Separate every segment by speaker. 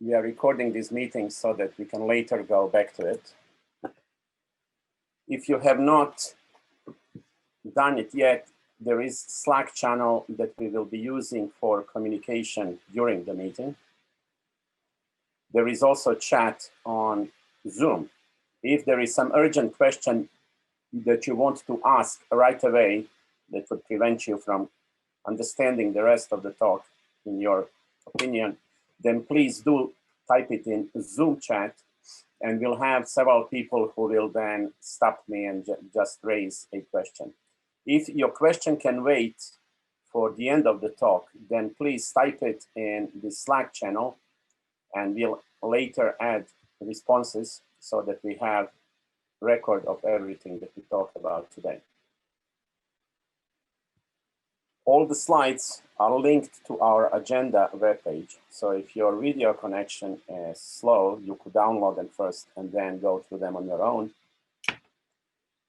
Speaker 1: we are recording this meeting so that we can later go back to it. If you have not done it yet, there is Slack channel that we will be using for communication during the meeting. There is also chat on Zoom. If there is some urgent question that you want to ask right away that would prevent you from understanding the rest of the talk in your opinion, then please do type it in Zoom chat, and we'll have several people who will then stop me and just raise a question. If your question can wait for the end of the talk, then please type it in the Slack channel, and we'll later add responses so that we have record of everything that we talked about today. All the slides are linked to our agenda webpage. So if your video connection is slow, you could download them first and then go through them on your own.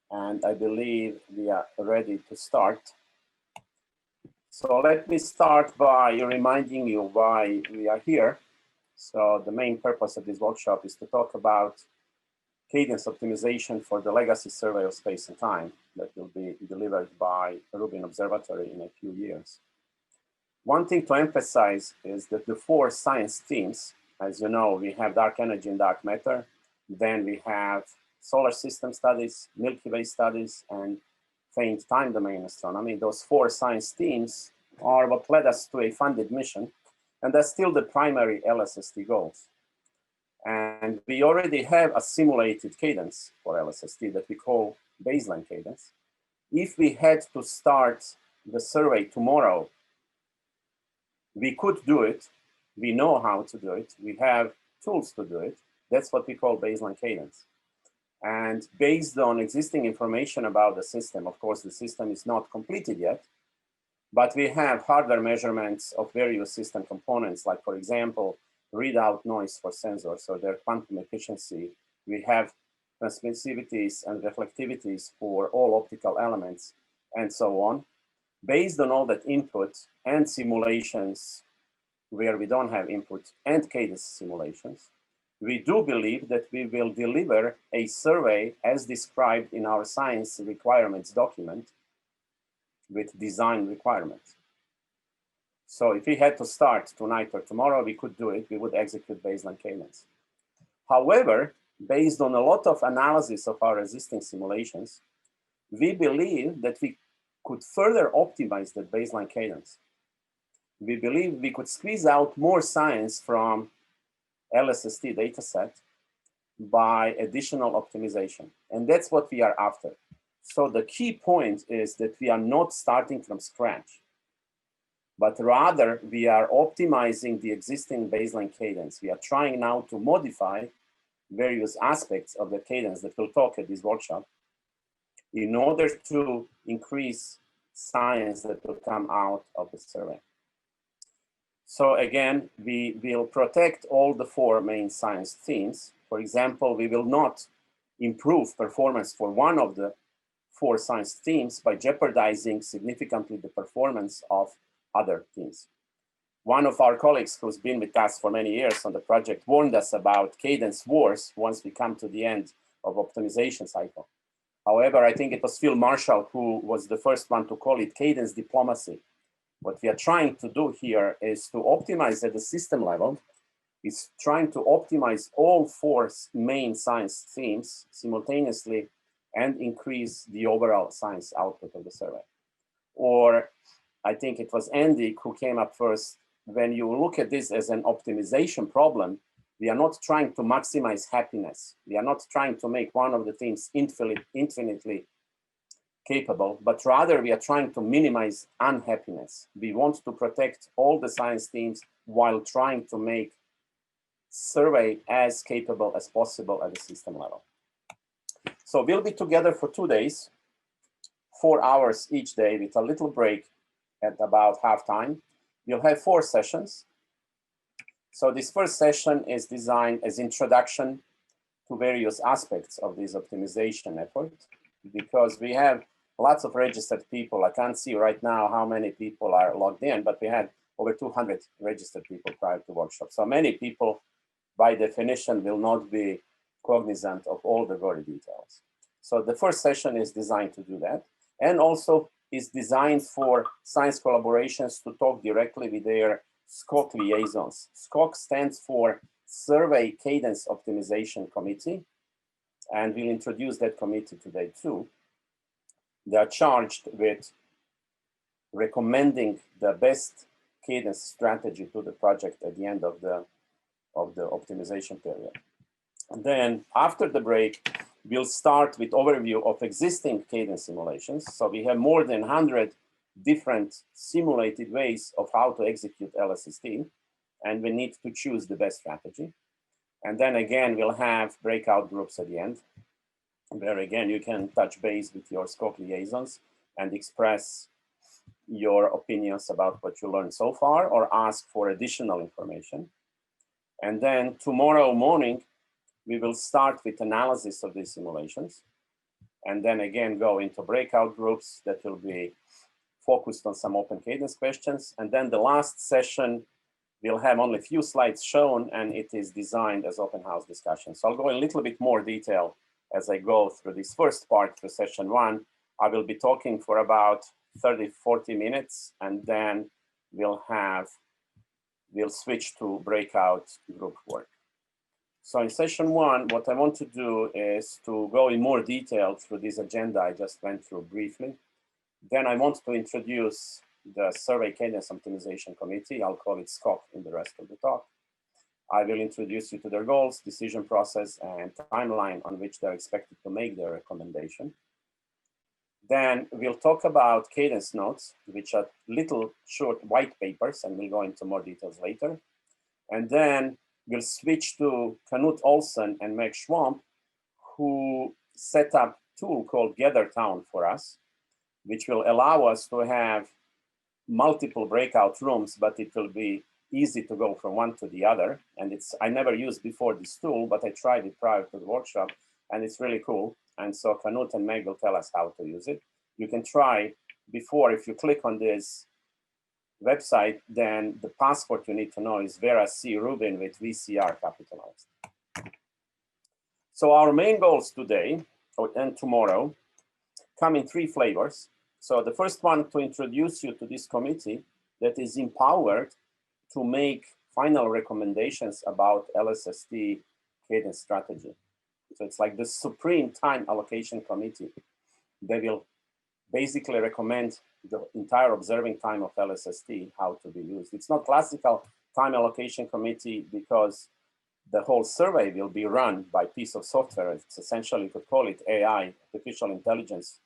Speaker 1: And I believe we are ready to start. So let me start by reminding you why we are here. So the main purpose of this workshop is to talk about cadence optimization for the legacy survey of space and time that will be delivered by Rubin Observatory in a few years. One thing to emphasize is that the 4 science themes, as you know, we have dark energy and dark matter, then we have solar system studies, Milky Way studies, and faint time domain astronomy. Those 4 science themes are what led us to a funded mission, and that's still the primary LSST goals. And we already have a simulated cadence for LSST that we call baseline cadence. If we had to start the survey tomorrow, we could do it. We know how to do it. We have tools to do it. That's what we call baseline cadence. And based on existing information about the system, of course, the system is not completed yet, but we have hardware measurements of various system components, like, for example, readout noise for sensors, so their quantum efficiency. We have transmissivities and reflectivities for all optical elements, and so on. Based on all that input and simulations where we don't have input and cadence simulations, we do believe that we will deliver a survey as described in our science requirements document with design requirements. So if we had to start tonight or tomorrow, we could do it. We would execute baseline cadence. However, based on a lot of analysis of our existing simulations, we believe that we could further optimize that baseline cadence. We believe we could squeeze out more science from LSST dataset by additional optimization. And that's what we are after. So the key point is that we are not starting from scratch, but rather we are optimizing the existing baseline cadence. We are trying now to modify various aspects of the cadence that we'll talk at this workshop in order to increase science that will come out of the survey. So again, we will protect all the 4 main science themes. For example, we will not improve performance for one of the 4 science themes by jeopardizing significantly the performance of other themes. One of our colleagues who's been with us for many years on the project warned us about cadence wars once we come to the end of optimization cycle. However, I think it was Phil Marshall who was the first one to call it cadence diplomacy. What we are trying to do here is to optimize at the system level, is trying to optimize all 4 main science themes simultaneously and increase the overall science output of the survey. Or I think it was Andy who came up first. When you look at this as an optimization problem, we are not trying to maximize happiness. We are not trying to make one of the themes infinitely capable, but rather we are trying to minimize unhappiness. We want to protect all the science themes while trying to make survey as capable as possible at the system level. So we'll be together for 2 days, 4 hours each day with a little break at about halftime. We'll have 4 sessions. So this first session is designed as introduction to various aspects of this optimization effort, because we have lots of registered people. I can't see right now how many people are logged in, but we had over 200 registered people prior to workshop. So many people by definition, will not be cognizant of all the very details. So the first session is designed to do that, and also is designed for science collaborations to talk directly with their SCOC liaisons. SCOC stands for Survey Cadence Optimization Committee, and we'll introduce that committee today too. They are charged with recommending the best cadence strategy to the project at the end of the optimization period. And then after the break, we'll start with overview of existing cadence simulations. So we have more than 100 different simulated ways of how to execute LSST, and we need to choose the best strategy. And then again, we'll have breakout groups at the end, where again, you can touch base with your SCOC liaisons and express your opinions about what you learned so far or ask for additional information. And then tomorrow morning, we will start with analysis of these simulations, and then again go into breakout groups that will be focused on some open cadence questions. And then the last session will have only a few slides shown, and it is designed as open house discussion. So I'll go in a little bit more detail as I go through this first part for session one. I will be talking for about 30-40 minutes, and then we'll switch to breakout group work. So in session one, what I want to do is to go in more detail through this agenda I just went through briefly. Then I want to introduce the Survey Cadence Optimization Committee. I'll call it SCOC in the rest of the talk. I will introduce you to their goals, decision process, and timeline on which they're expected to make their recommendation. Then we'll talk about Cadence Notes, which are little short white papers, and we'll go into more details later. And then we'll switch to Knut Olsen and Meg Schwamp, who set up a tool called GatherTown for us, which will allow us to have multiple breakout rooms, but it will be easy to go from one to the other. And I never used before this tool, but I tried it prior to the workshop, and it's really cool. And so Knut and Meg will tell us how to use it. You can try before, if you click on this website, then the password you need to know is Vera C. Rubin with VCR capitalized. So our main goals today and tomorrow come in three flavors. So the first one, to introduce you to this committee that is empowered to make final recommendations about LSST cadence strategy. So it's like the supreme time allocation committee. They will basically recommend the entire observing time of LSST, how to be used. It's not classical time allocation committee because the whole survey will be run by a piece of software. It's essentially, you could call it AI, artificial intelligence,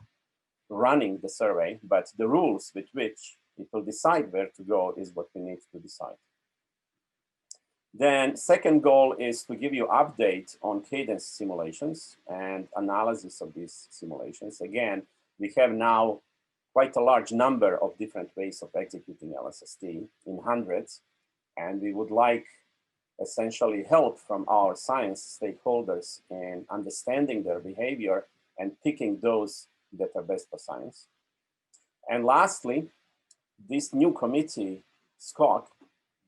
Speaker 1: running the survey, but the rules with which it will decide where to go is what we need to decide. Then second goal is to give you update on cadence simulations and analysis of these simulations. Again, we have now quite a large number of different ways of executing LSST in hundreds, and we would like essentially help from our science stakeholders in understanding their behavior and picking those that are best for science. And lastly, this new committee, SCOC,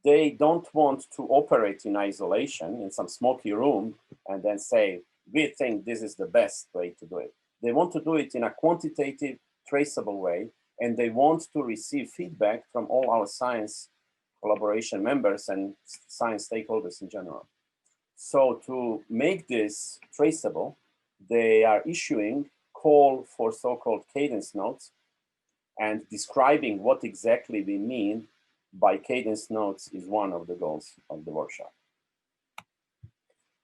Speaker 1: they don't want to operate in isolation in some smoky room and then say, we think this is the best way to do it. They want to do it in a quantitative, traceable way, and they want to receive feedback from all our science collaboration members and science stakeholders in general. So to make this traceable, they are issuing call for so-called cadence notes and describing what exactly we mean by cadence notes is one of the goals of the workshop.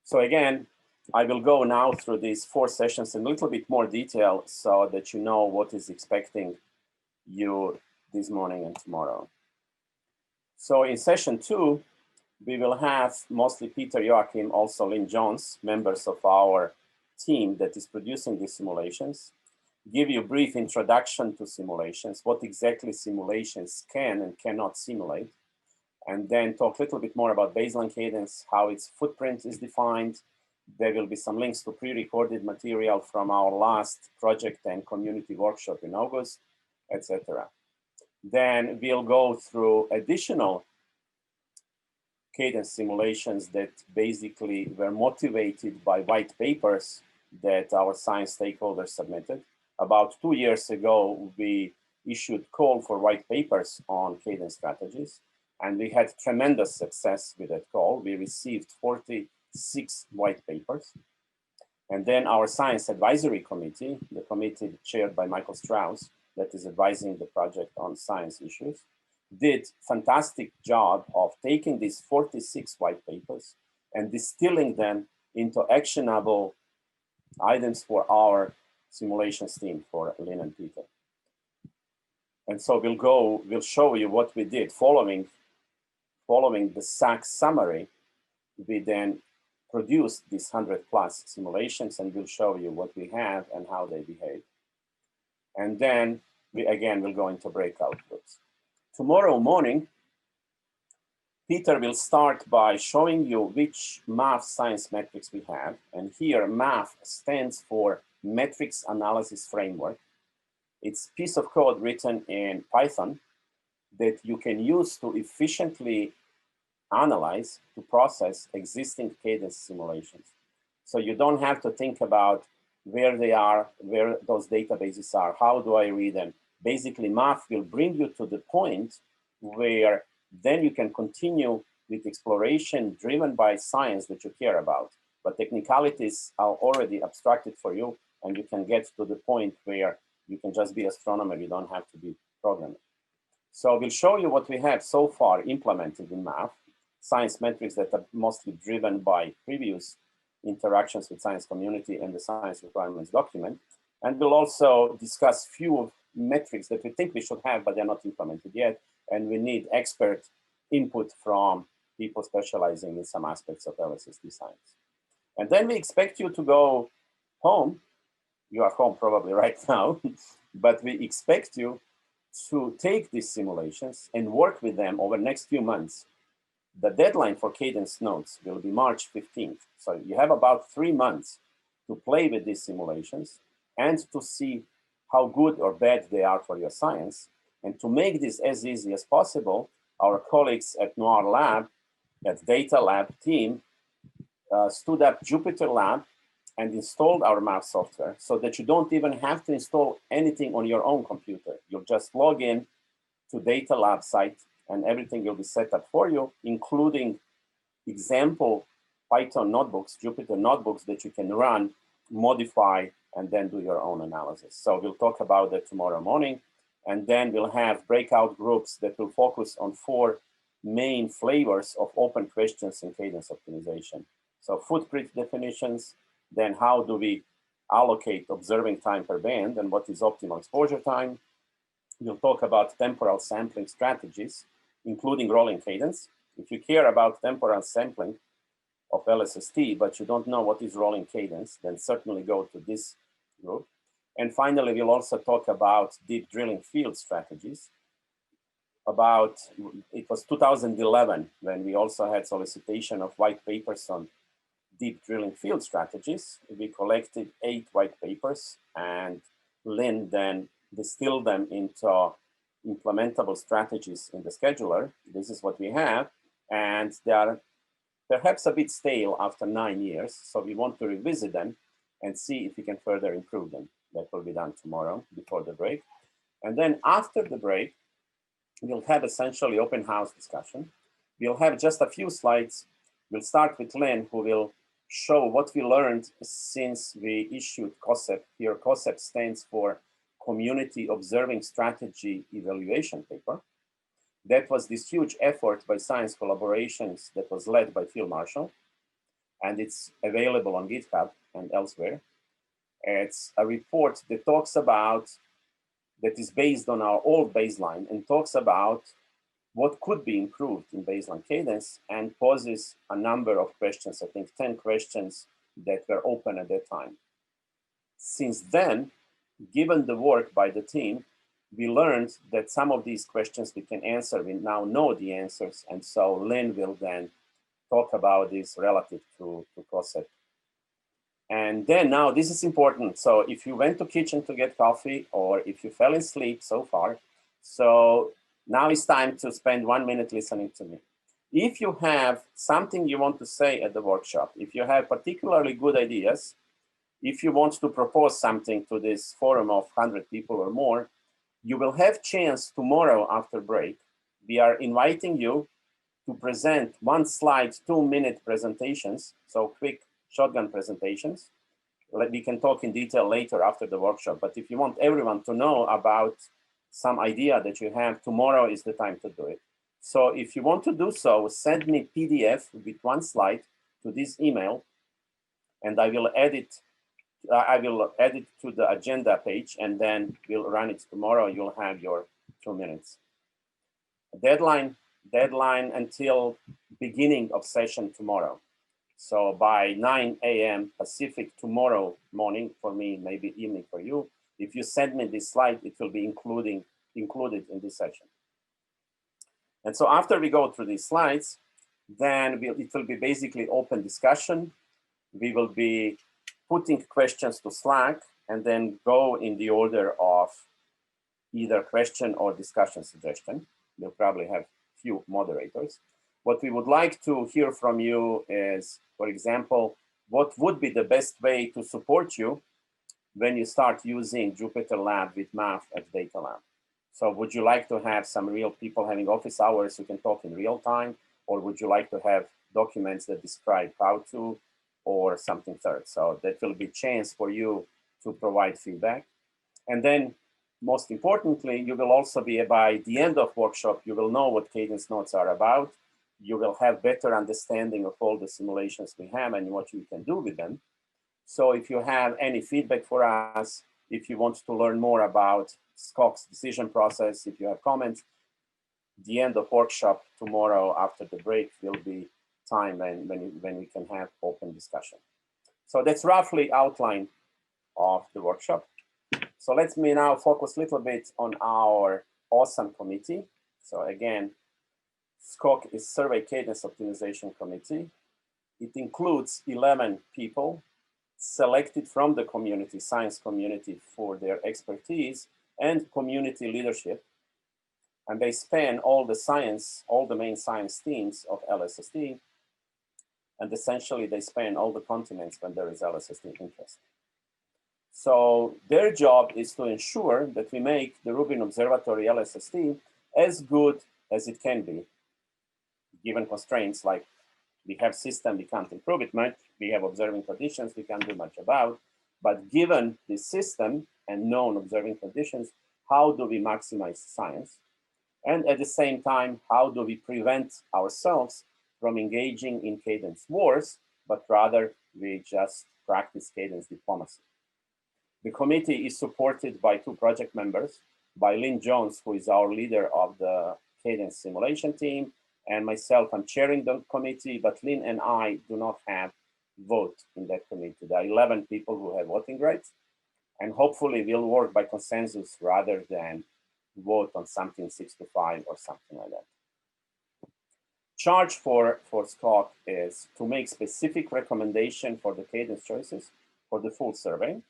Speaker 1: So again, I will go now through these 4 sessions in a little bit more detail so that you know what is expecting you this morning and tomorrow. So in session 2, we will have mostly Peter Joachim, also Lynn Jones, members of our team that is producing these simulations, give you a brief introduction to simulations, what exactly simulations can and cannot simulate, and then talk a little bit more about baseline cadence, how its footprint is defined. There will be some links to pre-recorded material from our last project and community workshop in August, etc. Then we'll go through additional Cadence simulations that basically were motivated by white papers that our science stakeholders submitted. About 2 years ago, we issued call for white papers on cadence strategies, and we had tremendous success with that call. We received 46 white papers. And then our science advisory committee, the committee chaired by Michael Strauss, that is advising the project on science issues, did fantastic job of taking these 46 white papers and distilling them into actionable items for our simulations team, for Lynn and Peter. And so we'll show you what we did following the SAC summary. We then produced these 100+ simulations, and we'll show you what we have and how they behave. And then we again will go into breakout groups. Tomorrow morning, Peter will start by showing you which math science metrics we have. And here, math stands for Metrics Analysis Framework. It's a piece of code written in Python that you can use to efficiently analyze, to process existing cadence simulations. So you don't have to think about where they are, where those databases are, how do I read them. Basically, math will bring you to the point where then you can continue with exploration driven by science that you care about. But technicalities are already abstracted for you, and you can get to the point where you can just be astronomer, you don't have to be programmer. So we'll show you what we have so far implemented in math, science metrics that are mostly driven by previous interactions with science community and the science requirements document. And we'll also discuss few metrics that we think we should have, but they're not implemented yet. And we need expert input from people specializing in some aspects of LSST science. And then we expect you to go home. You are home probably right now, but we expect you to take these simulations and work with them over the next few months. The deadline for Cadence Notes will be March 15th. So you have about 3 months to play with these simulations and to see how good or bad they are for your science. And to make this as easy as possible, our colleagues at Noir Lab, at Data Lab team, stood up Jupyter Lab and installed our math software so that you don't even have to install anything on your own computer. You'll just log in to Data Lab site and everything will be set up for you, including example Python notebooks, Jupyter notebooks that you can run, modify, and then do your own analysis. So we'll talk about that tomorrow morning. And then we'll have breakout groups that will focus on 4 main flavors of open questions in cadence optimization. So footprint definitions, then how do we allocate observing time per band and what is optimal exposure time. We'll talk about temporal sampling strategies, including rolling cadence. If you care about temporal sampling of LSST, but you don't know what is rolling cadence, then certainly go to this group. And finally, we'll also talk about deep drilling field strategies. It was 2011 when we also had solicitation of white papers on deep drilling field strategies. We collected 8 white papers, and Lynn then distilled them into implementable strategies in the scheduler. This is what we have, and they are perhaps a bit stale after 9 years, so we want to revisit them and see if we can further improve them. That will be done tomorrow before the break. And then after the break, we'll have essentially open house discussion. We'll have just a few slides. We'll start with Lynn, who will show what we learned since we issued COSEP. Here, COSEP stands for Community Observing Strategy Evaluation Paper. That was this huge effort by science collaborations that was led by Phil Marshall, and it's available on GitHub and elsewhere. It's a report that talks about, that is based on our old baseline and talks about what could be improved in baseline cadence and poses a number of questions, I think 10 questions that were open at that time. Since then, given the work by the team, we learned that some of these questions we can answer. We now know the answers, and so Lynn will then talk about this relative to COSEP. And then now this is important. So if you went to kitchen to get coffee or if you fell asleep so far, so now it's time to spend 1 minute listening to me. If you have something you want to say at the workshop, if you have particularly good ideas, if you want to propose something to this forum of 100 people or more, you will have chance tomorrow after break. We are inviting you to present 1 slide, 2-minute presentations, so quick shotgun presentations. We can talk in detail later after the workshop, but if you want everyone to know about some idea that you have, tomorrow is the time to do it. So if you want to do so, send me PDF with 1 slide to this email, and I will add it to the agenda page, and then we'll run it tomorrow. You'll have your 2 minutes. Deadline until beginning of session tomorrow. So by 9 a.m. Pacific tomorrow morning, for me, maybe evening for you, if you send me this slide, it will be included in this session. And so after we go through these slides, then it will be basically open discussion. We will be putting questions to Slack and then go in the order of either question or discussion suggestion. We'll probably have few moderators. What we would like to hear from you is, for example, what would be the best way to support you when you start using Jupyter Lab with math as data lab? So would you like to have some real people having office hours who can talk in real time? Or would you like to have documents that describe how to, or something third? So that will be a chance for you to provide feedback. And then most importantly, you will also be, by the end of workshop, you will know what Cadence Notes are about. You will have better understanding of all the simulations we have and what you can do with them. So if you have any feedback for us, if you want to learn more about SCOC's decision process, if you have comments, the end of workshop tomorrow after the break will be time when we can have open discussion. So that's roughly outline of the workshop. So let me now focus a little bit on our awesome committee. So again, SCOC is Survey Cadence Optimization Committee. It includes 11 people selected from the community, science community, for their expertise and community leadership. And they span all the main science teams of LSST. And essentially they span all the continents when there is LSST interest. So their job is to ensure that we make the Rubin Observatory LSST as good as it can be, given constraints like we have system, we can't improve it much, we have observing conditions we can't do much about, but given the system and known observing conditions, how do we maximize science? And at the same time, how do we prevent ourselves from engaging in cadence wars, but rather we just practice cadence diplomacy? The committee is supported by 2 project members, by Lynn Jones, who is our leader of the cadence simulation team, and myself. I'm chairing the committee, but Lynn and I do not have vote in that committee. There are 11 people who have voting rights, and hopefully we'll work by consensus rather than vote on something 6-5 or something like that. Charge for SCOC is to make specific recommendation for the cadence choices for the full survey.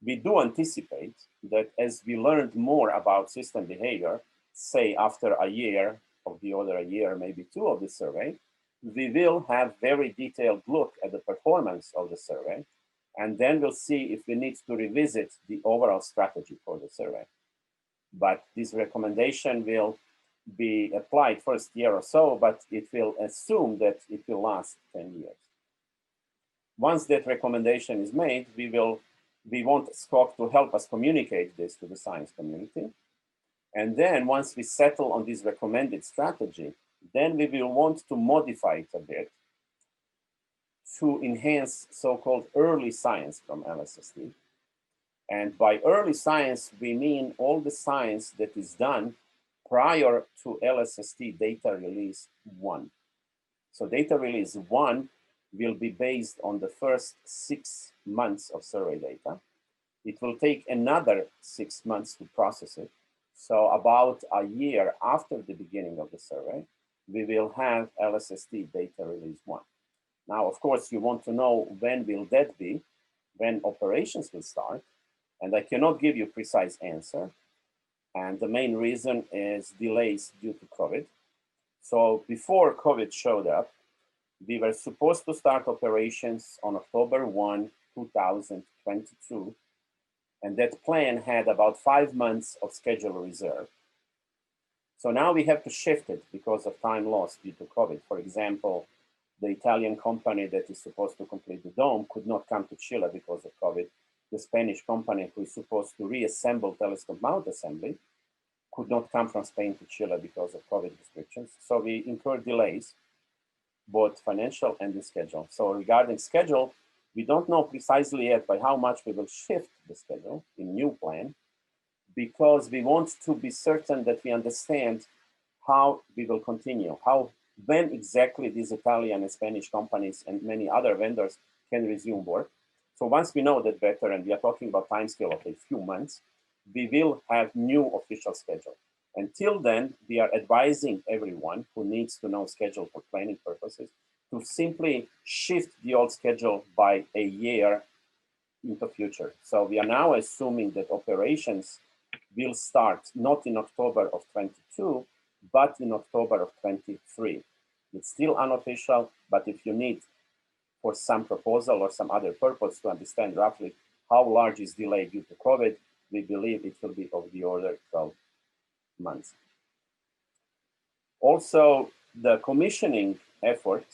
Speaker 1: We do anticipate that as we learned more about system behavior, say after a year of the other, a year, maybe 2 of the survey, we will have very detailed look at the performance of the survey, and then we'll see if we need to revisit the overall strategy for the survey. But this recommendation will be applied first year or so, but it will assume that it will last 10 years. Once that recommendation is made, we want SCOC to help us communicate this to the science community. And then once we settle on this recommended strategy, then we will want to modify it a bit to enhance so-called early science from LSST. And by early science, we mean all the science that is done prior to LSST data release 1. So data release 1 will be based on the first 6 months of survey data. It will take another 6 months to process it. So about a year after the beginning of the survey, we will have LSST data release 1. Now, of course, you want to know when will that be, when operations will start, and I cannot give you a precise answer. And the main reason is delays due to COVID. So before COVID showed up, we were supposed to start operations on October 1, 2022, and that plan had about 5 months of schedule reserve. So now we have to shift it because of time lost due to COVID. For example, the Italian company that is supposed to complete the dome could not come to Chile because of COVID. The Spanish company who is supposed to reassemble telescope mount assembly could not come from Spain to Chile because of COVID restrictions. So we incurred delays, both financial and in schedule. So regarding schedule, we don't know precisely yet by how much we will shift the schedule in new plan, because we want to be certain that we understand how we will continue, when exactly these Italian and Spanish companies and many other vendors can resume work. So once we know that better, and we are talking about timescale of a few months, we will have new official schedule. Until then, we are advising everyone who needs to know schedule for planning purposes to simply shift the old schedule by a year into future. So we are now assuming that operations will start not in October of 22, but in October of 23. It's still unofficial, but if you need for some proposal or some other purpose to understand roughly how large is delay due to COVID, we believe it will be of the order 12 months. Also, the commissioning effort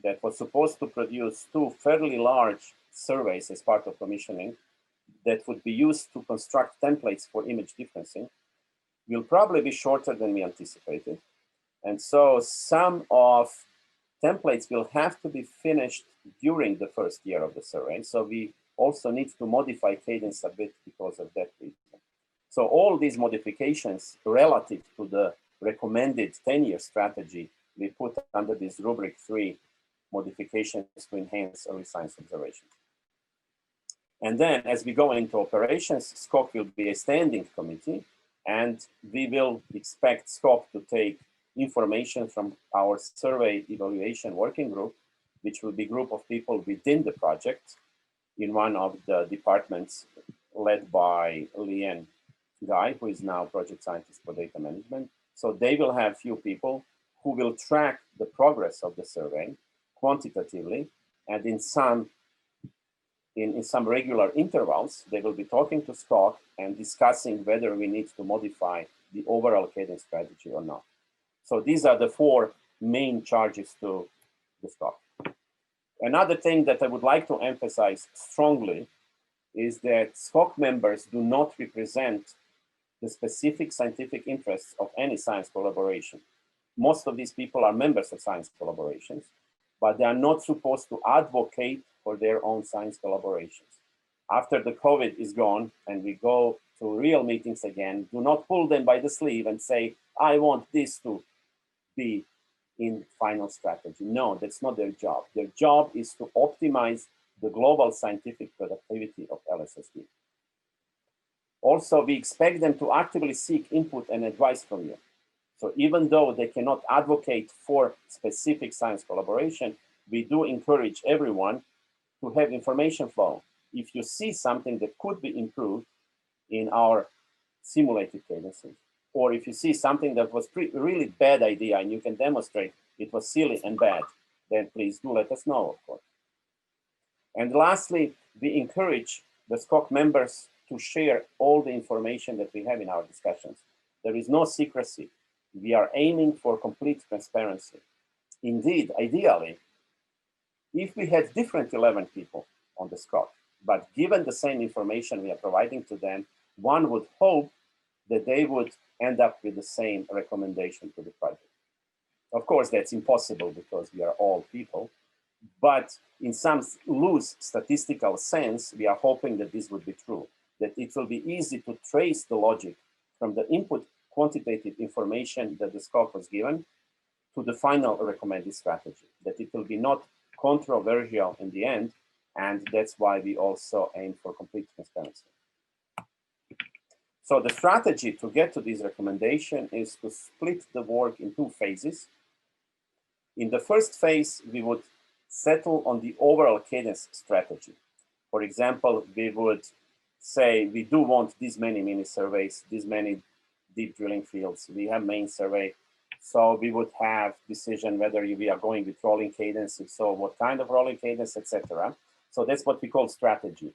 Speaker 1: that was supposed to produce 2 fairly large surveys as part of commissioning that would be used to construct templates for image differencing will probably be shorter than we anticipated. And so some of templates will have to be finished during the first year of the survey. So we also need to modify Cadence a bit because of that reason. So all these modifications relative to the recommended 10-year strategy, we put under this rubric 3, modifications to enhance early science observations. And then as we go into operations, SCOC will be a standing committee, and we will expect SCOC to take information from our survey evaluation working group, which will be a group of people within the project in one of the departments led by Leanne Guy, who is now project scientist for data management. So they will have few people who will track the progress of the survey quantitatively, and in some regular intervals, they will be talking to SCOC and discussing whether we need to modify the overall Cadence strategy or not. So these are the 4 main charges to the SCOC. Another thing that I would like to emphasize strongly is that SCOC members do not represent the specific scientific interests of any science collaboration. Most of these people are members of science collaborations, but they are not supposed to advocate for their own science collaborations. After the COVID is gone and we go to real meetings again, do not pull them by the sleeve and say, I want this to be in final strategy. No, that's not their job. Their job is to optimize the global scientific productivity of LSSD. Also, we expect them to actively seek input and advice from you. So even though they cannot advocate for specific science collaboration, we do encourage everyone to have information flow. If you see something that could be improved in our simulated cadences, or if you see something that was really bad idea and you can demonstrate it was silly and bad, then please do let us know, of course. And lastly, we encourage the SCOC members to share all the information that we have in our discussions. There is no secrecy. We are aiming for complete transparency. Indeed, ideally, if we had different 11 people on the SCOC, but given the same information we are providing to them, one would hope that they would end up with the same recommendation to the project. Of course, that's impossible because we are all people, but in some loose statistical sense, we are hoping that this would be true, that it will be easy to trace the logic from the input quantitative information that the SCOC was given to the final recommended strategy, that it will be not controversial in the end, and that's why we also aim for complete transparency. So the strategy to get to this recommendation is to split the work in 2 phases. In the first phase, we would settle on the overall cadence strategy. For example, we would say we do want this many mini surveys, this many deep drilling fields. We have main survey So we would have decision whether we are going with rolling cadence, if so, what kind of rolling cadence, etc. So that's what we call strategy,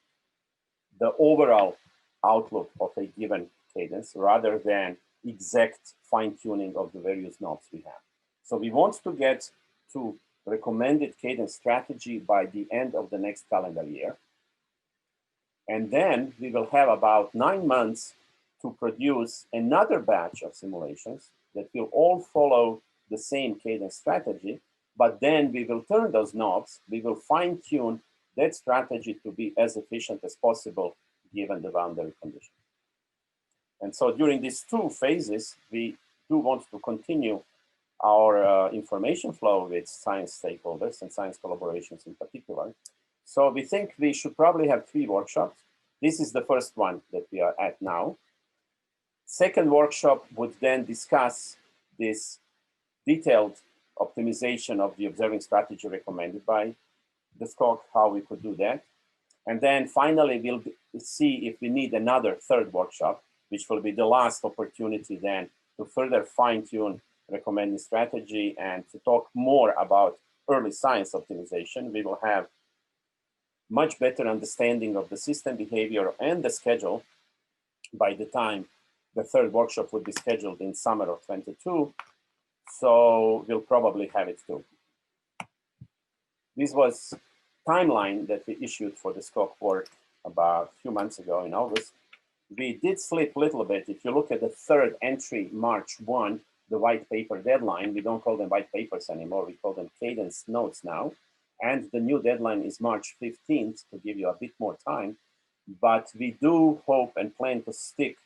Speaker 1: the overall outlook of a given cadence rather than exact fine-tuning of the various knobs we have. So we want to get to recommended cadence strategy by the end of the next calendar year. And then we will have about 9 months to produce another batch of simulations that will all follow the same cadence strategy, but then we will turn those knobs, we will fine-tune that strategy to be as efficient as possible given the boundary conditions. And so during these 2 phases, we do want to continue our information flow with science stakeholders and science collaborations in particular. So we think we should probably have 3 workshops. This is the first one that we are at now. Second workshop would then discuss this detailed optimization of the observing strategy recommended by the SCOC, how we could do that. And then finally, we'll see if we need another 3rd workshop, which will be the last opportunity then to further fine-tune recommending strategy and to talk more about early science optimization. We will have much better understanding of the system behavior and the schedule by the time the 3rd workshop would be scheduled in summer of 22. So we'll probably have it too. This was timeline that we issued for the SCOC work about a few months ago in August. We did slip a little bit. If you look at the 3rd entry, March 1, the white paper deadline, we don't call them white papers anymore. We call them Cadence Notes now. And the new deadline is March 15th to give you a bit more time. But we do hope and plan to stick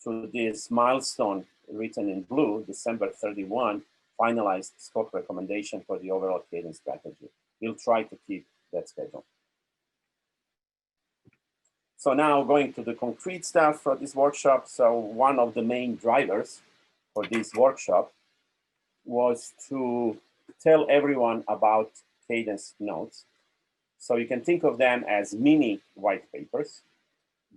Speaker 1: to this milestone written in blue, December 31, finalized SCOC recommendation for the overall cadence strategy. We'll try to keep that schedule. So now going to the concrete stuff for this workshop. So one of the main drivers for this workshop was to tell everyone about Cadence Notes. So you can think of them as mini white papers.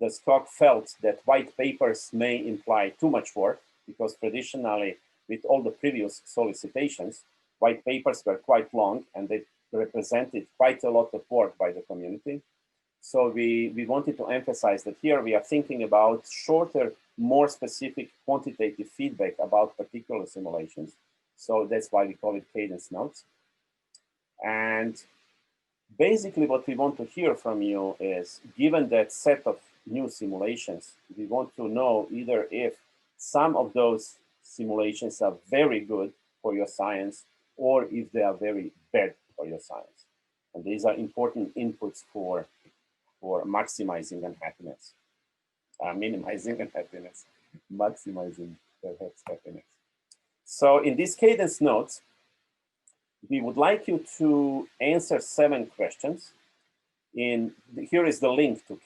Speaker 1: The SCOC felt that white papers may imply too much work because traditionally, with all the previous solicitations, white papers were quite long and they represented quite a lot of work by the community. So we wanted to emphasize that here we are thinking about shorter, more specific quantitative feedback about particular simulations. So that's why we call it Cadence Notes. And basically what we want to hear from you is, given that set of new simulations, we want to know either if some of those simulations are very good for your science or if they are very bad for your science. And these are important inputs for maximizing unhappiness, minimizing unhappiness, maximizing perhaps happiness. So in these Cadence Notes, we would like you to answer 7 questions. Here is the link to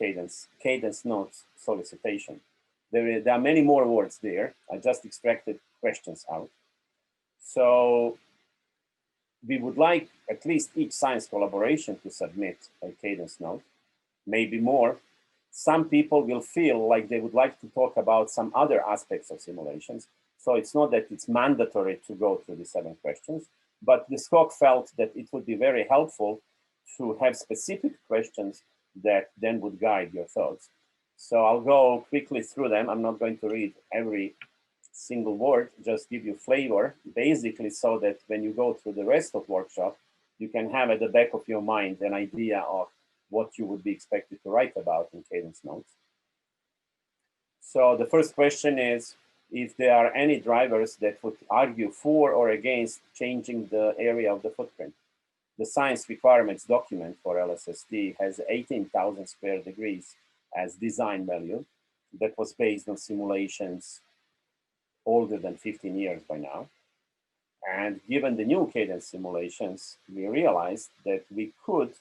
Speaker 1: Cadence Notes solicitation. There are many more words there. I just extracted questions out. So we would like at least each science collaboration to submit a Cadence Note, maybe more. Some people will feel like they would like to talk about some other aspects of simulations. So it's not that it's mandatory to go through the 7 questions, but the SCOC felt that it would be very helpful to have specific questions that then would guide your thoughts. So I'll go quickly through them. I'm not going to read every single word, just give you flavor, basically so that when you go through the rest of workshop, you can have at the back of your mind an idea of what you would be expected to write about in Cadence Notes. So the first question is, if there are any drivers that would argue for or against changing the area of the footprint. The science requirements document for LSSD has 18,000 square degrees as design value that was based on simulations older than 15 years by now. And given the new cadence simulations, we realized that we could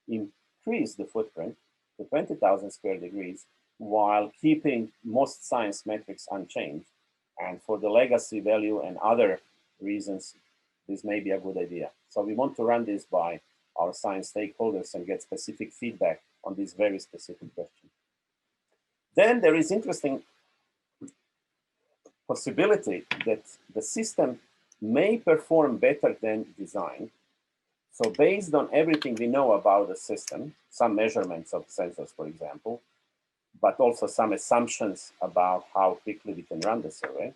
Speaker 1: increase the footprint to 20,000 square degrees while keeping most science metrics unchanged. And for the legacy value and other reasons, this may be a good idea. So we want to run this by our science stakeholders and get specific feedback on this very specific question. Then there is interesting possibility that the system may perform better than design. So based on everything we know about the system, some measurements of sensors, for example, but also some assumptions about how quickly we can run the survey.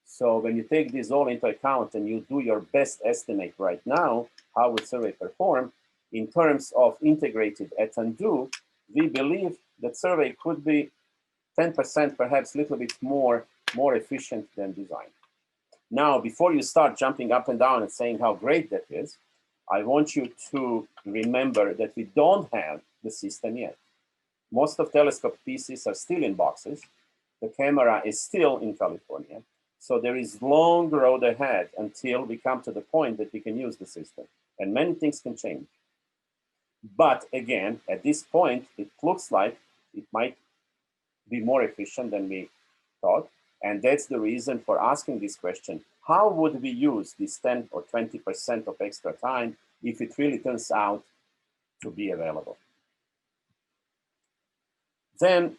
Speaker 1: So when you take this all into account and you do your best estimate right now, how would survey perform in terms of integrated at and do, we believe that survey could be 10%, perhaps a little bit more efficient than design. Now, before you start jumping up and down and saying how great that is, I want you to remember that we don't have the system yet. Most of telescope pieces are still in boxes. The camera is still in California. So there is long road ahead until we come to the point that we can use the system. And many things can change. But again, at this point, it looks like it might be more efficient than we thought. And that's the reason for asking this question. How would we use this 10 or 20% of extra time if it really turns out to be available? Then,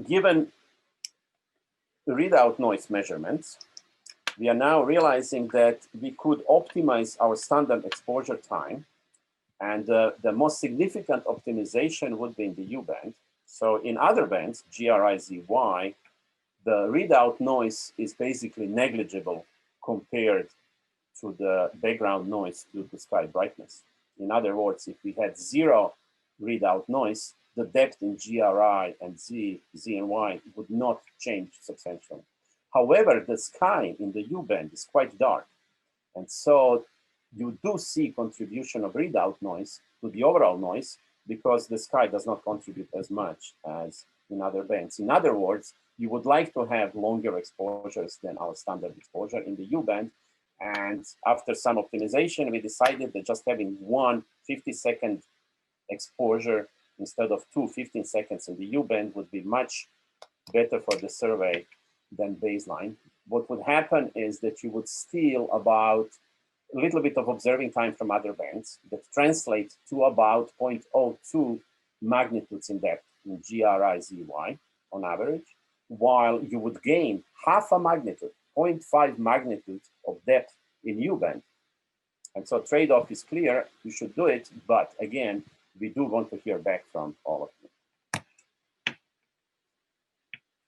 Speaker 1: given the readout noise measurements, we are now realizing that we could optimize our standard exposure time. And the most significant optimization would be in the U-band. So in other bands, GRI, ZY, the readout noise is basically negligible compared to the background noise due to sky brightness. In other words, if we had zero readout noise, the depth in GRI and Z and Y would not change substantially. However, the sky in the U-band is quite dark. And so you do see contribution of readout noise to the overall noise because the sky does not contribute as much as in other bands. In other words, you would like to have longer exposures than our standard exposure in the U-band. And after some optimization, we decided that just having one 50-second exposure instead of two 15 seconds in the U-band would be much better for the survey than baseline. What would happen is that you would steal about a little bit of observing time from other bands that translate to about 0.02 magnitudes in depth in GRI, ZY on average, while you would gain half a magnitude, 0.5 magnitude of depth in U-band. And so trade-off is clear, you should do it, but again, we do want to hear back from all of you.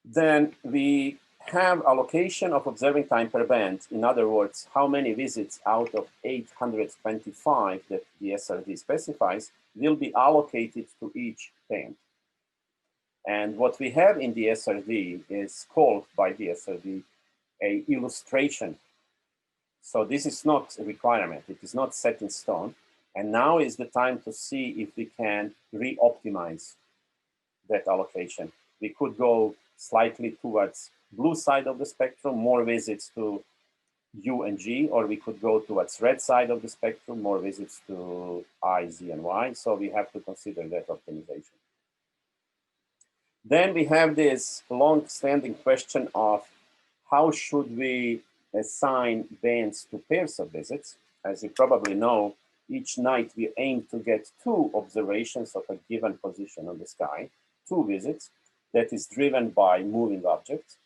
Speaker 1: Then we have allocation of observing time per band. In other words, how many visits out of 825 that the SRD specifies will be allocated to each band. And what we have in the SRD is called by the SRD a illustration. So this is not a requirement, it is not set in stone. And now is the time to see if we can re-optimize that allocation. We could go slightly towards blue side of the spectrum, more visits to U and G, or we could go towards red side of the spectrum, more visits to I, Z, and Y. So we have to consider that optimization. Then we have this long-standing question of how should we assign bands to pairs of visits. As you probably know, each night we aim to get 2 observations of a given position on the sky, 2 visits, that is driven by moving objects.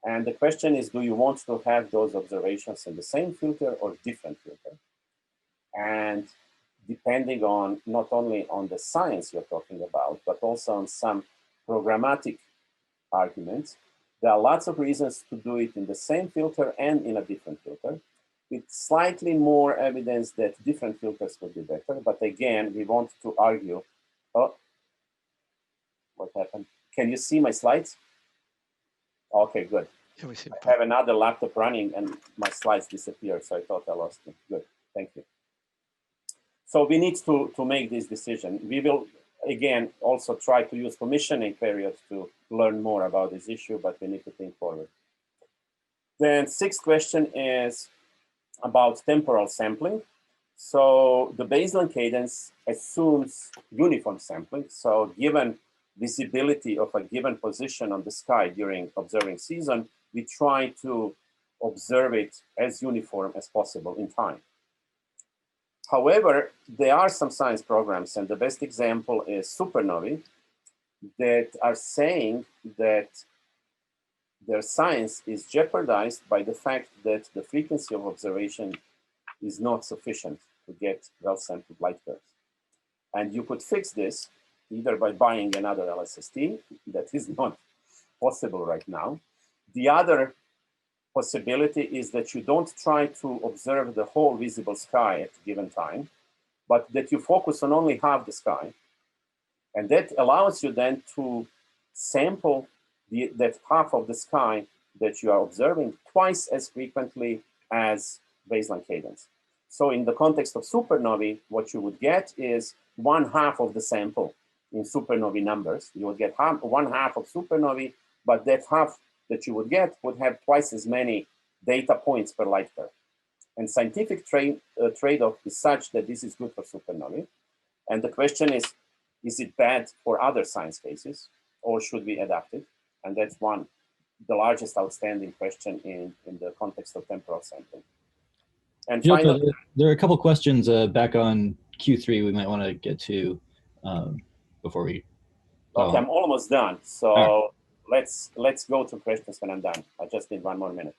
Speaker 1: And the question is, do you want to have those observations in the same filter or different filter? And depending on not only on the science you're talking about, but also on some programmatic arguments, there are lots of reasons to do it in the same filter and in a different filter, with slightly more evidence that different filters would be better. But again, we want to argue. Oh, what happened? Can you see my slides? Okay, good.
Speaker 2: Yeah, we see.
Speaker 1: I have another laptop running and my slides disappeared, so I thought I lost them. Good, thank you. So we need to make this decision. We will, again, also try to use commissioning periods to learn more about this issue, but we need to think forward. Then 6th question is about temporal sampling. So the baseline cadence assumes uniform sampling. So given visibility of a given position on the sky during observing season, we try to observe it as uniform as possible in time. However, there are some science programs, and the best example is supernovae, that are saying that their science is jeopardized by the fact that the frequency of observation is not sufficient to get well-sampled light curves. And you could fix this either by buying another LSST. That is not possible right now. The other possibility is that you don't try to observe the whole visible sky at a given time, but that you focus on only half the sky. And that allows you then to sample that half of the sky that you are observing twice as frequently as baseline cadence. So in the context of supernovae, what you would get is 1/2 of the sample in supernovae numbers. You would get 1/2 of supernovae, but that half that you would get would have twice as many data points per light curve. And scientific trade-off is such that this is good for supernovae. And the question is it bad for other science cases, or should we adapt it? And that's the largest outstanding question in the context of temporal sampling. And finally,
Speaker 2: there are a couple questions back on Q3 we might want to get to before we.
Speaker 1: Okay, I'm almost done. So let's go to questions when I'm done. I just need 1 more minute.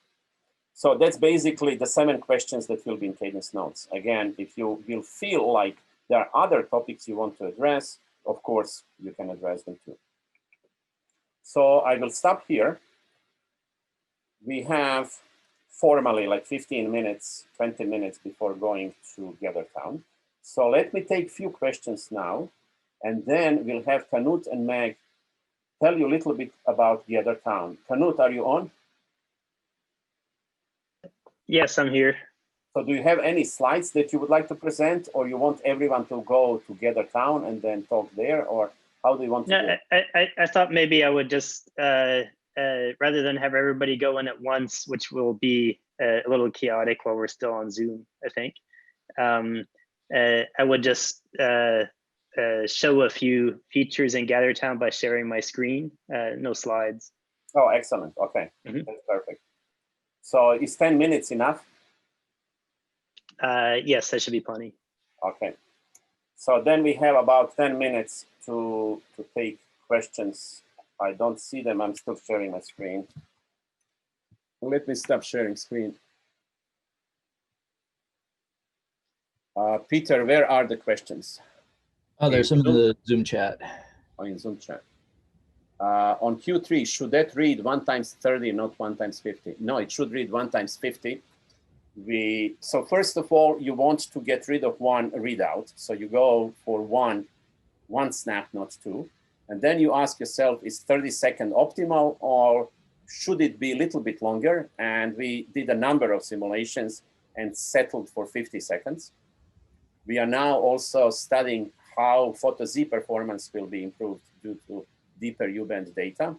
Speaker 1: So that's basically the 7 questions that will be in Cadence Notes. Again, if you will feel like there are other topics you want to address, of course, you can address them too. So I will stop here. We have formally like 15 minutes, 20 minutes before going to Gather Town. So let me take a few questions now, and then we'll have Knut and Meg tell you a little bit about Gather Town. Knut, are you on?
Speaker 3: Yes, I'm here.
Speaker 1: So do you have any slides that you would like to present, or you want everyone to go to Gather Town and then talk there, or how do you want to do it?
Speaker 3: I thought maybe I would just, rather than have everybody go in at once, which will be a little chaotic while we're still on Zoom, I think. I would just show a few features in Gather Town by sharing my screen, no slides.
Speaker 1: Oh, excellent. Okay, That's perfect. So is 10 minutes enough?
Speaker 3: Yes, that should be plenty.
Speaker 1: Okay. So then we have about 10 minutes to take questions. I don't see them. I'm still sharing my screen. Let me stop sharing screen. Peter, where are the questions?
Speaker 2: Oh, there's some in the Zoom chat.
Speaker 1: Oh, in Zoom chat. On Q3, should that read 1 × 30, not 1 × 50? No, it should read 1 × 50. So first of all, you want to get rid of one readout. So you go for one snap, not 2. And then you ask yourself, is 30-second optimal, or should it be a little bit longer? And we did a number of simulations and settled for 50 seconds. We are now also studying how photo Z performance will be improved due to deeper U-band data.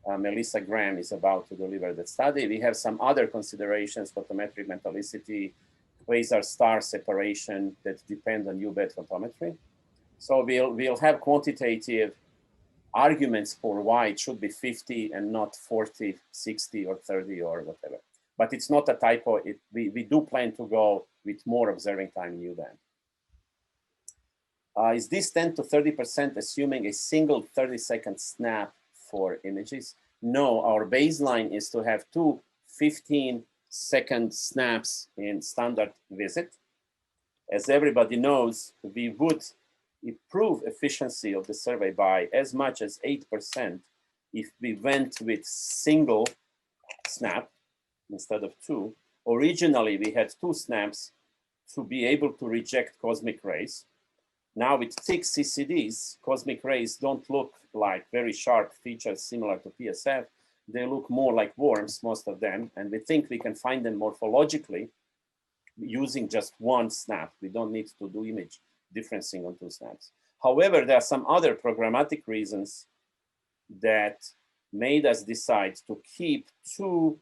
Speaker 1: Melissa Graham is about to deliver the study. We have some other considerations, photometric metallicity, quasar star separation that depend on U-band photometry. So we'll have quantitative arguments for why it should be 50 and not 40, 60, or 30, or whatever. But it's not a typo. We do plan to go with more observing time in U-band. Is this 10 to 30% assuming a single 30-second snap for images? No, our baseline is to have 2 15-second snaps in standard visit. As everybody knows, we would improve efficiency of the survey by as much as 8% if we went with single snap instead of 2. Originally, we had 2 snaps to be able to reject cosmic rays. Now with thick CCDs, cosmic rays don't look like very sharp features similar to PSF. They look more like worms, most of them, and we think we can find them morphologically using just 1 snap. We don't need to do image differencing on 2 snaps. However, there are some other programmatic reasons that made us decide to keep 2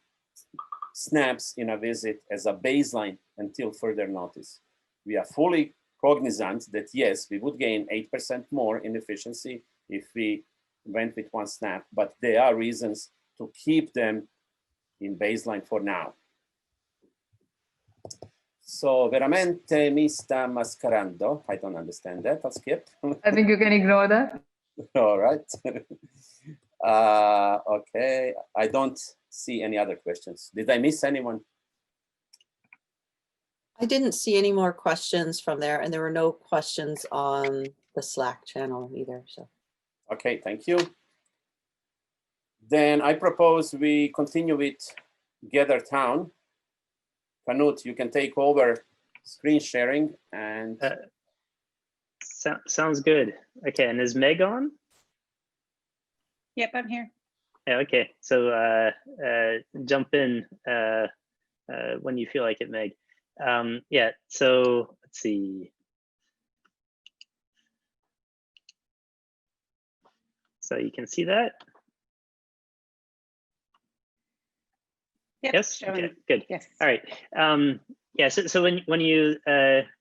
Speaker 1: snaps in a visit as a baseline until further notice. We are fully cognizant that yes, we would gain 8% more in efficiency if we went with 1 snap, but there are reasons to keep them in baseline for now. So, veramente mi sta mascherando. I don't understand that. I'll skip.
Speaker 4: I think you can ignore that.
Speaker 1: All right. Okay. I don't see any other questions. Did I miss anyone?
Speaker 4: I didn't see any more questions from there, and there were no questions on the Slack channel either. So,
Speaker 1: okay, thank you. Then I propose we continue with Gather Town. Knut, you can take over screen sharing and.
Speaker 3: Sounds good. Okay, and is Meg on?
Speaker 5: Yep, I'm here.
Speaker 3: Yeah, okay, so jump in when you feel like it, Meg. Yeah, so let's see. So you can see that?
Speaker 5: Yep,
Speaker 3: Yes,
Speaker 5: showing.
Speaker 3: okay, good.
Speaker 5: Yes.
Speaker 3: All right. Yeah, so when you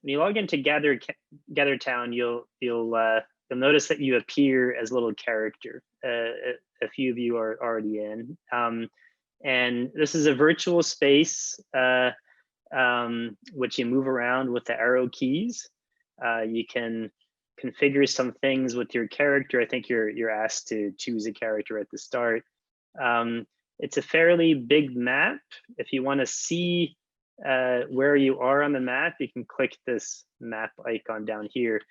Speaker 3: log into Gather Town, you'll notice that you appear as a little character. A few of you are already in, and this is a virtual space which you move around with the arrow keys. You can configure some things with your character. I think you're asked to choose a character at the start. It's a fairly big map. If you want to see where you are on the map, you can click this map icon down here.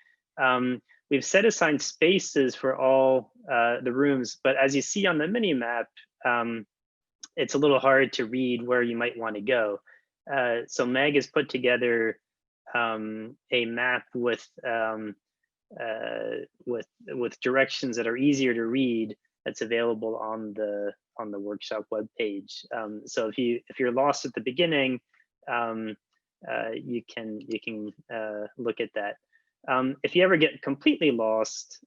Speaker 3: We've set aside spaces for all the rooms, but as you see on the mini map, it's a little hard to read where you might want to go. So Meg has put together a map with directions that are easier to read. That's available on the workshop webpage. So if you're lost at the beginning, you can look at that. If you ever get completely lost,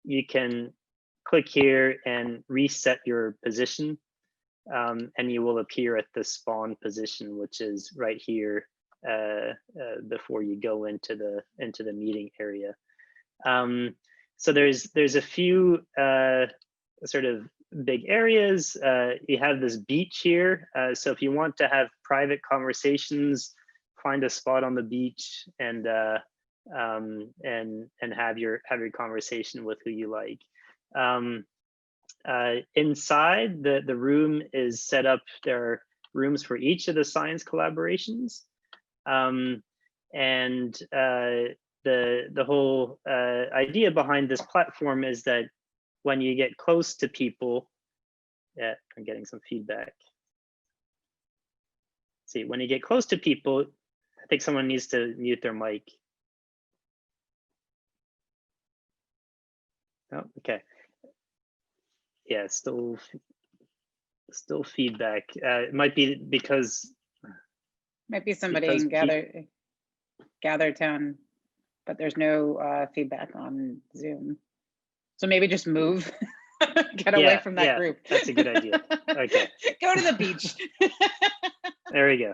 Speaker 3: you can click here and reset your position, and you will appear at the spawn position, which is right here before you go into the meeting area. So there's a few sort of big areas. You have this beach here. So if you want to have private conversations, find a spot on the beach and have your conversation with who you like. Inside the room is set up. There are rooms for each of the science collaborations, and the whole idea behind this platform is that when you get close to people, yeah, I'm getting some feedback. See, when you get close to people, I think someone needs to mute their mic. Oh, okay. Yeah, still feedback. It might be because
Speaker 5: Might be somebody in Gather Town, but there's no feedback on Zoom. So maybe just move, get away from that group.
Speaker 3: That's a good idea. Okay.
Speaker 5: Go to the beach.
Speaker 3: There we go.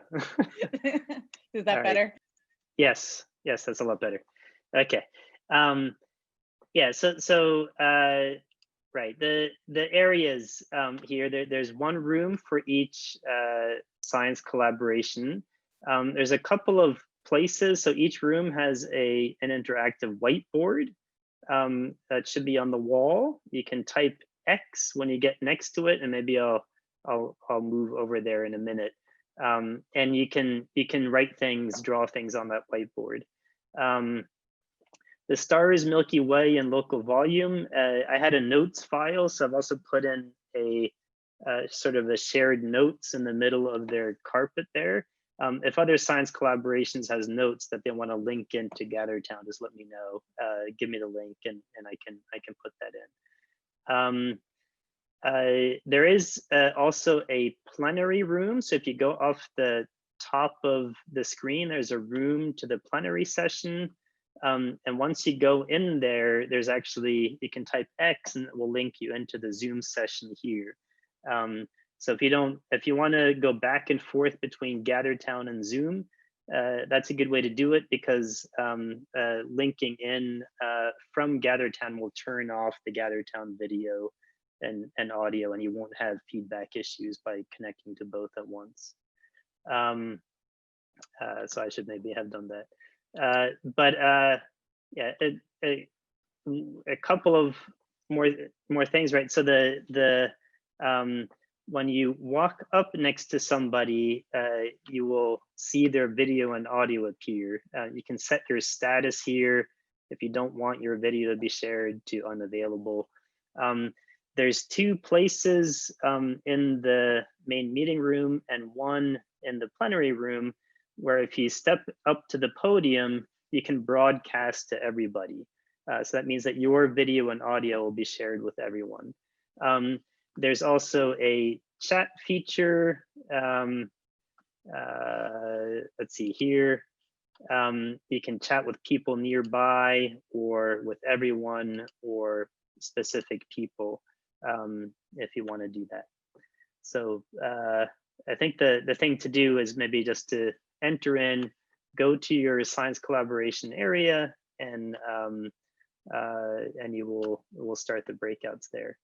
Speaker 5: Is that better?
Speaker 3: Yes, that's a lot better. Okay. Yeah, so right, the areas here, there's one room for each science collaboration. There's a couple of places, so each room has an interactive whiteboard that should be on the wall. You can type X when you get next to it, and maybe I'll move over there in a minute. And you can write things, draw things on that whiteboard. The stars, Milky Way, and local volume. I had a notes file, so I've also put in a sort of a shared notes in the middle of their carpet there. If other science collaborations has notes that they want to link into GatherTown, just let me know. Give me the link, and I can put that in. There is also a plenary room. So if you go off the top of the screen, there's a room to the plenary session. And once you go in there, there's actually, you can type X and it will link you into the Zoom session here. So if you want to go back and forth between GatherTown and Zoom, that's a good way to do it, because linking in from GatherTown will turn off the GatherTown video and audio, and you won't have feedback issues by connecting to both at once. So I should maybe have done that. Yeah, a couple of more things, right? So the when you walk up next to somebody, you will see their video and audio appear. You can set your status here if you don't want your video to be shared to unavailable. There's 2 places in the main meeting room and 1 in the plenary room where if you step up to the podium, you can broadcast to everybody. So that means that your video and audio will be shared with everyone. There's also a chat feature. Let's see here. You can chat with people nearby or with everyone or specific people if you want to do that. So I think the thing to do is maybe just to enter in, go to your science collaboration area, and you will start the breakouts there.